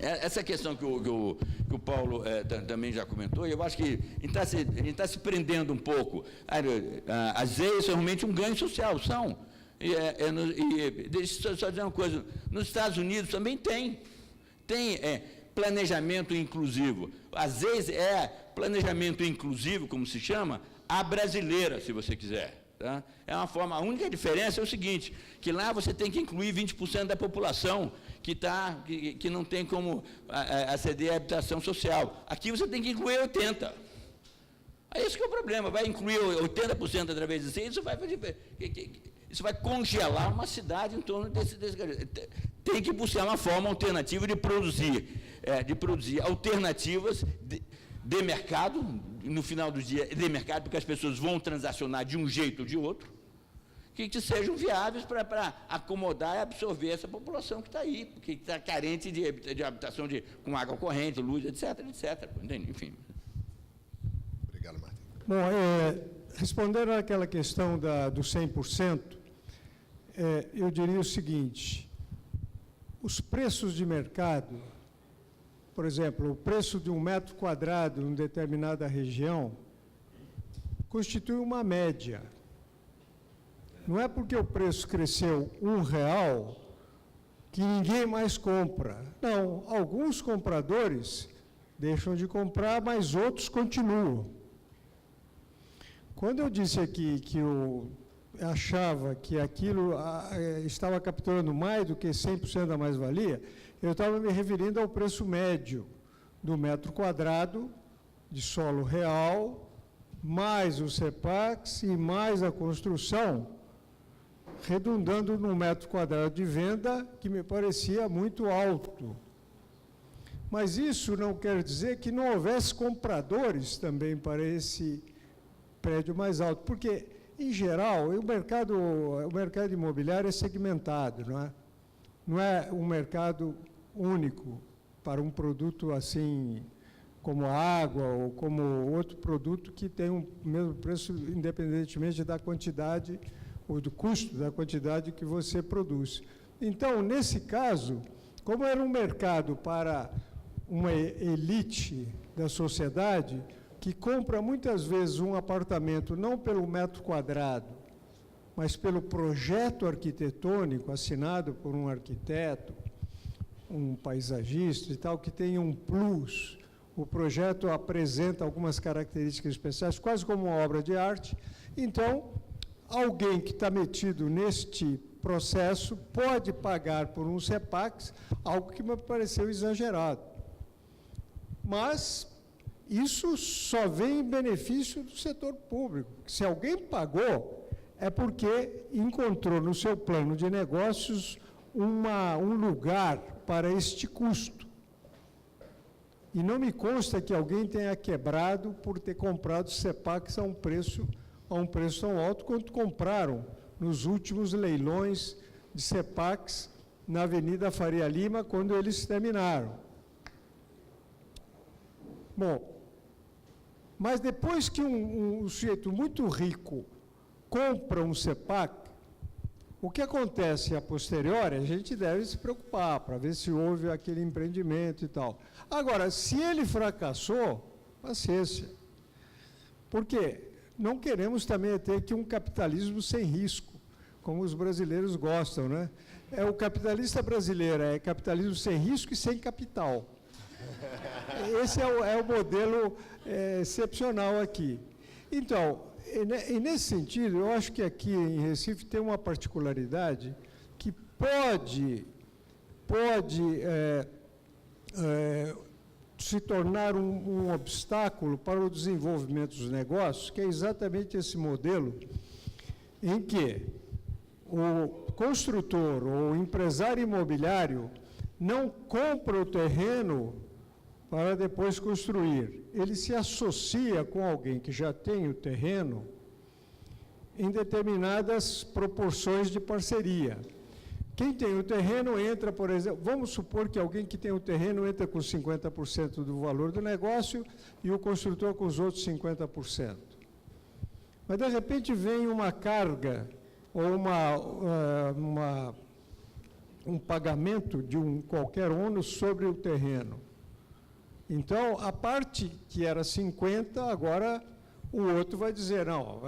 Essa questão que o Paulo também já comentou, eu acho que a gente está se prendendo um pouco. As leis são realmente um ganho social, são. Deixa eu só dizer uma coisa, nos Estados Unidos também tem planejamento inclusivo. Às vezes é planejamento inclusivo, como se chama, a brasileira, se você quiser. Tá? É uma forma, a única diferença é o seguinte, que lá você tem que incluir 20% da população que não tem como aceder à habitação social. Aqui você tem que incluir 80%. É esse que é o problema, vai incluir 80% através disso, isso vai congelar uma cidade em torno desse tem que buscar uma forma alternativa de produzir alternativas de mercado, no final do dia, de mercado, porque as pessoas vão transacionar de um jeito ou de outro, que sejam viáveis para acomodar e absorver essa população que está aí, que está carente de habitação com água corrente, luz, etc, entende? Enfim. Obrigado, Martim. Bom, respondendo àquela questão do 100%, eu diria o seguinte, os preços de mercado, por exemplo, o preço de 1 metro quadrado em determinada região constitui uma média. Não é porque o preço cresceu R$1 que ninguém mais compra. Não, alguns compradores deixam de comprar, mas outros continuam. Quando eu disse aqui que eu achava que aquilo estava capturando mais do que 100% da mais-valia, eu estava me referindo ao preço médio do metro quadrado de solo real, mais o CEPAX e mais a construção, redundando no metro quadrado de venda, que me parecia muito alto. Mas isso não quer dizer que não houvesse compradores também para esse prédio mais alto, porque, em geral, o mercado imobiliário é segmentado, não é? Não é um mercado único para um produto assim como a água ou como outro produto que tem o mesmo preço independentemente da quantidade ou do custo da quantidade que você produz. Então, nesse caso, como era um mercado para uma elite da sociedade, que compra muitas vezes um apartamento não pelo metro quadrado, mas pelo projeto arquitetônico assinado por um arquiteto, um paisagista e tal, que tem um plus. O projeto apresenta algumas características especiais, quase como uma obra de arte. Então, alguém que está metido neste processo pode pagar por um CEPAX, algo que me pareceu exagerado. Mas isso só vem em benefício do setor público. Se alguém pagou, é porque encontrou no seu plano de negócios um lugar para este custo. E não me consta que alguém tenha quebrado por ter comprado CEPAX a um preço tão alto quanto compraram nos últimos leilões de CEPAX na Avenida Faria Lima, quando eles terminaram. Bom, mas depois que um sujeito muito rico compra um CEPAC, o que acontece a posteriori, a gente deve se preocupar para ver se houve aquele empreendimento e tal. Agora, se ele fracassou, paciência. Porque não queremos também ter aqui um capitalismo sem risco, como os brasileiros gostam, né? O capitalista brasileiro é capitalismo sem risco e sem capital. Esse é o modelo excepcional aqui. Então, e nesse sentido, eu acho que aqui em Recife tem uma particularidade que pode se tornar um obstáculo para o desenvolvimento dos negócios, que é exatamente esse modelo em que o construtor ou o empresário imobiliário não compra o terreno para depois construir. Ele se associa com alguém que já tem o terreno em determinadas proporções de parceria. Quem tem o terreno entra, por exemplo, vamos supor que alguém que tem o terreno entra com 50% do valor do negócio e o construtor com os outros 50%. Mas, de repente, vem uma carga ou um pagamento de qualquer ônus sobre o terreno. Então, a parte que era 50, agora o outro vai dizer, não,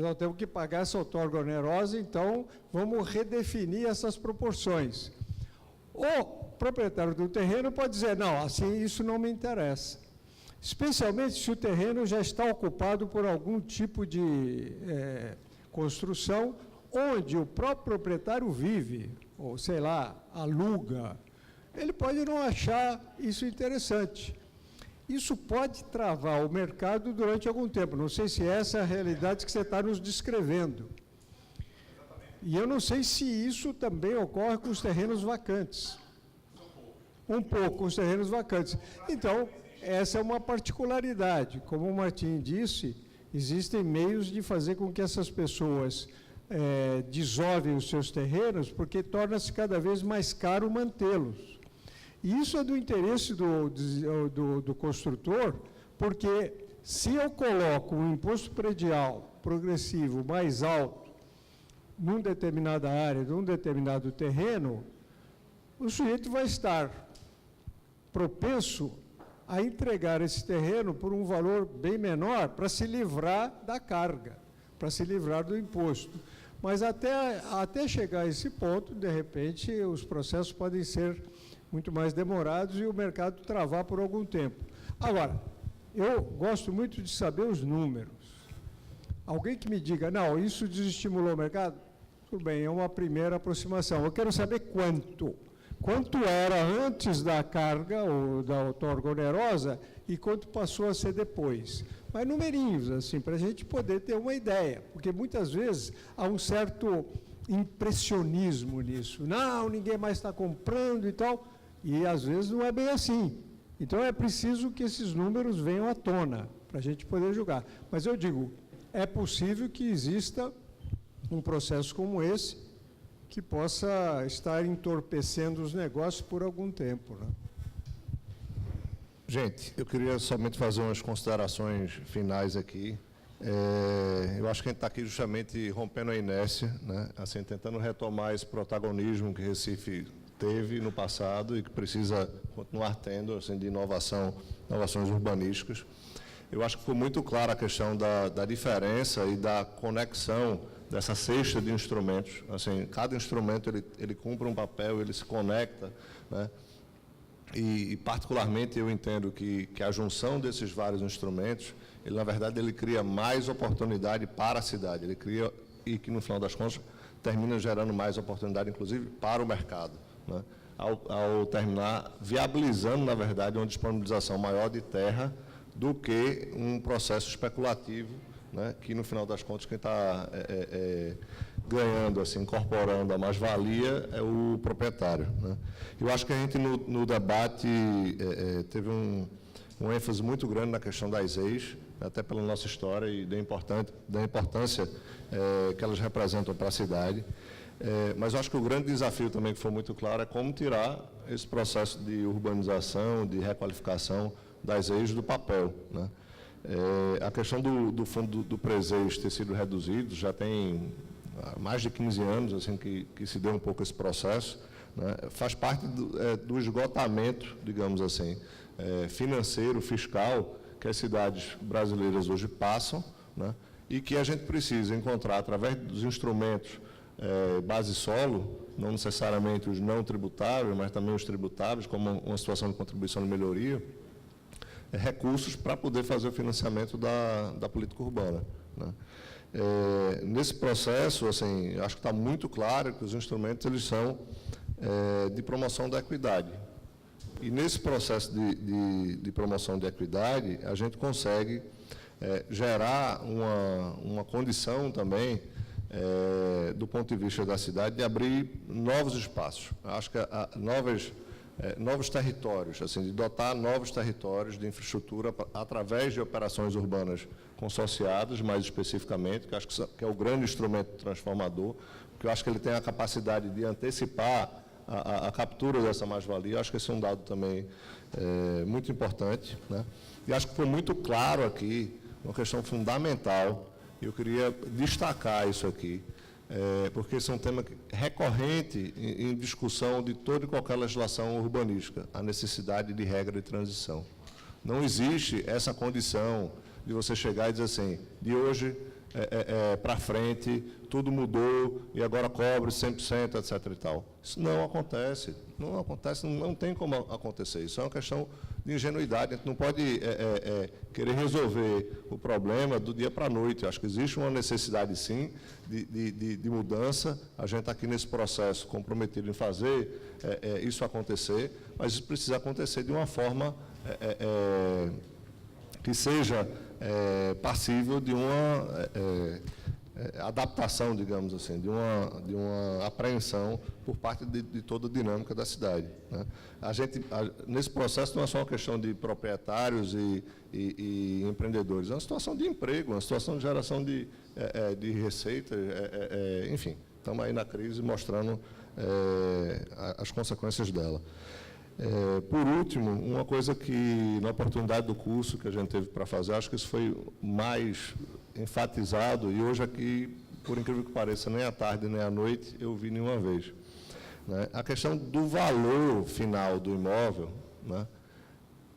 nós temos que pagar essa outorga onerosa, então vamos redefinir essas proporções. O proprietário do terreno pode dizer, não, assim isso não me interessa. Especialmente se o terreno já está ocupado por algum tipo de construção onde o próprio proprietário vive, ou sei lá, aluga. Ele pode não achar isso interessante. Isso pode travar o mercado durante algum tempo. Não sei se essa é a realidade que você está nos descrevendo. E eu não sei se isso também ocorre com os terrenos vacantes. Um pouco com os terrenos vacantes. Então, essa é uma particularidade. Como o Martim disse, existem meios de fazer com que essas pessoas desovem os seus terrenos, porque torna-se cada vez mais caro mantê-los. E isso é do interesse do construtor, porque se eu coloco um imposto predial progressivo mais alto numa determinada área, num determinado terreno, o sujeito vai estar propenso a entregar esse terreno por um valor bem menor para se livrar da carga, para se livrar do imposto. Mas até chegar a esse ponto, de repente, os processos podem ser muito mais demorados e o mercado travar por algum tempo. Agora, eu gosto muito de saber os números. Alguém que me diga, não, isso desestimulou o mercado? Tudo bem, é uma primeira aproximação. Eu quero saber quanto. Quanto era antes da carga ou da outorga onerosa e quanto passou a ser depois. Mas numerinhos, assim, para a gente poder ter uma ideia, porque muitas vezes há um certo impressionismo nisso. Não, ninguém mais está comprando e tal, e às vezes não é bem assim. Então é preciso que esses números venham à tona, para a gente poder julgar. Mas eu digo, é possível que exista um processo como esse, que possa estar entorpecendo os negócios por algum tempo, né? Gente, eu queria somente fazer umas considerações finais aqui. Eu acho que a gente está aqui justamente rompendo a inércia, né? Assim, tentando retomar esse protagonismo que Recife teve no passado e que precisa continuar tendo, assim, de inovações urbanísticas. Eu acho que foi muito clara a questão da diferença e da conexão dessa cesta de instrumentos. Assim, cada instrumento ele cumpre um papel, ele se conecta, né? E particularmente eu entendo que a junção desses vários instrumentos, na verdade ele cria mais oportunidade para a cidade, ele cria, e que no final das contas termina gerando mais oportunidade, inclusive para o mercado, né? Ao terminar viabilizando, na verdade, uma disponibilização maior de terra do que um processo especulativo, né, que no final das contas quem está ganhando, assim, incorporando a mais-valia é o proprietário, né? Eu acho que a gente no debate teve um ênfase muito grande na questão das EIs, até pela nossa história e da importância que elas representam para a cidade. Mas eu acho que o grande desafio também, que foi muito claro, é como tirar esse processo de urbanização, de requalificação das EIs do papel, né? A questão do fundo do Preseis ter sido reduzido, já tem mais de 15 anos assim, que se deu um pouco esse processo, né? Faz parte do esgotamento, digamos assim, financeiro, fiscal, que as cidades brasileiras hoje passam, né? E que a gente precisa encontrar, através dos instrumentos base solo, não necessariamente os não tributáveis, mas também os tributáveis, como uma situação de contribuição de melhoria, recursos para poder fazer o financiamento da política urbana, né? Nesse processo, assim, acho que está muito claro que os instrumentos eles são de promoção da equidade. E nesse processo de promoção de equidade, a gente consegue gerar uma condição também, do ponto de vista da cidade, de abrir novos espaços. Acho que novos territórios, assim, de dotar novos territórios de infraestrutura através de operações urbanas consorciadas, mais especificamente, que acho que é o grande instrumento transformador, porque eu acho que ele tem a capacidade de antecipar a captura dessa mais-valia. Acho que esse é um dado também muito importante, né? E acho que foi muito claro aqui, uma questão fundamental, eu queria destacar isso aqui, porque esse é um tema recorrente em discussão de toda e qualquer legislação urbanística, a necessidade de regra de transição. Não existe essa condição de você chegar e dizer assim, de hoje para frente, tudo mudou e agora cobre 100%, etc. e tal. Isso não acontece, não tem como acontecer. Isso é uma questão de ingenuidade. A gente não pode querer resolver o problema do dia para a noite. Eu acho que existe uma necessidade, sim, de mudança. A gente está aqui nesse processo comprometido em fazer isso acontecer, mas isso precisa acontecer de uma forma que seja passível de uma adaptação, digamos assim, de uma apreensão por parte de toda a dinâmica da cidade, né? Nesse processo não é só uma questão de proprietários e empreendedores, é uma situação de emprego, uma situação de geração de receita, enfim, estamos aí na crise mostrando as consequências dela. Por último, uma coisa que, na oportunidade do curso que a gente teve para fazer, acho que isso foi mais enfatizado, e hoje aqui, por incrível que pareça, nem à tarde nem à noite eu vi nenhuma vez, né? A questão do valor final do imóvel, né,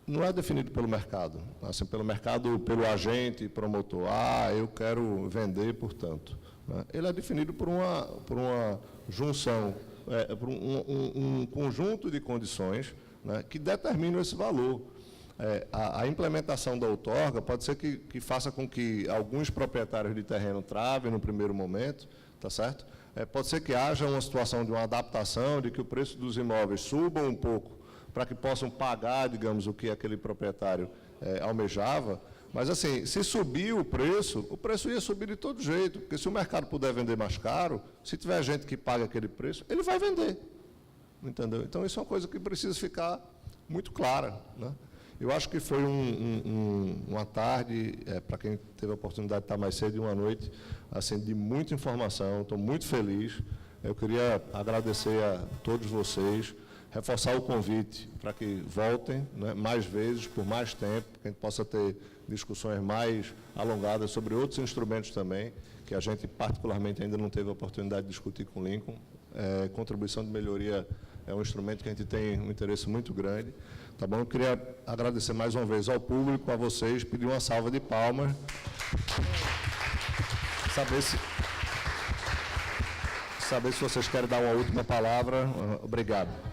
não é definido pelo mercado, assim, pelo mercado, pelo agente promotor. Eu quero vender, portanto, né? Ele é definido por uma junção, por um conjunto de condições, né, que determinam esse valor. A implementação da outorga pode ser que faça com que alguns proprietários de terreno travem no primeiro momento, tá certo? Pode ser que haja uma situação de uma adaptação, de que o preço dos imóveis suba um pouco, para que possam pagar, digamos, o que aquele proprietário almejava. Mas, assim, se subir o preço ia subir de todo jeito, porque se o mercado puder vender mais caro, se tiver gente que paga aquele preço, ele vai vender, entendeu? Então, isso é uma coisa que precisa ficar muito clara, né? Eu acho que foi uma tarde, para quem teve a oportunidade de estar mais cedo, e uma noite, assim, de muita informação. Estou muito feliz. Eu queria agradecer a todos vocês, reforçar o convite para que voltem, né, mais vezes, por mais tempo, que a gente possa ter discussões mais alongadas sobre outros instrumentos também, que a gente particularmente ainda não teve a oportunidade de discutir com o Lincoln. Contribuição de melhoria é um instrumento que a gente tem um interesse muito grande. Tá bom? Eu queria agradecer mais uma vez ao público, a vocês, pedir uma salva de palmas. Saber se vocês querem dar uma última palavra. Obrigado.